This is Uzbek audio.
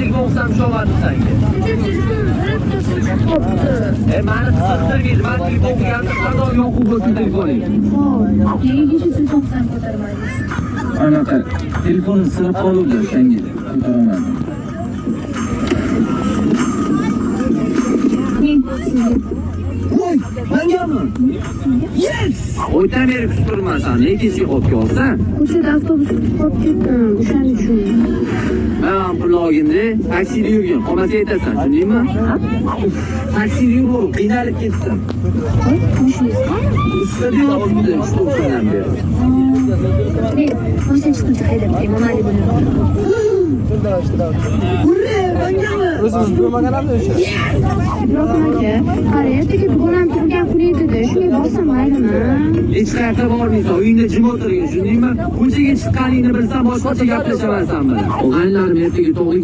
Qanchalik o'qisam shovadi senga. Mani qiziqtirmaydi. Men telefon o'qiganimda qandoq yoqib o'tdi telefoning. Nega shu telefonni ko'tarmadingiz? Anaqa telefonim sinib qoldi senga. Ko'taraman. Voy, mangami? Yes! O'ytamay kuturmasan, nega sen qopga olsan? Ko'chada avtobus kutib qolib ketdim, o'shaning uchun. Men pulogimda taksida yurgan, qolmasa aytasan, tushundingmi? Taksida yurib, qiynalib ketdim. Qo'shningizmi? Ustada yotibdi, 3 kundan beri. Men qo'shni chiqib haydab kelaman, mana buni. Urre, mangami? O'zimiz ko'rmaganamiz o'sha. Biroq aka, qara, ertaga bugunam turgan kun edi-da, shunga borsam maylimi? Hech qayerga bormaysan, uyingda jim o'tirgin, tushundingmi? Ko'chaga chiqqaningni bilsam, boshqacha gaplashamansan bilan. O'g'aylarim ertaga to'g'ri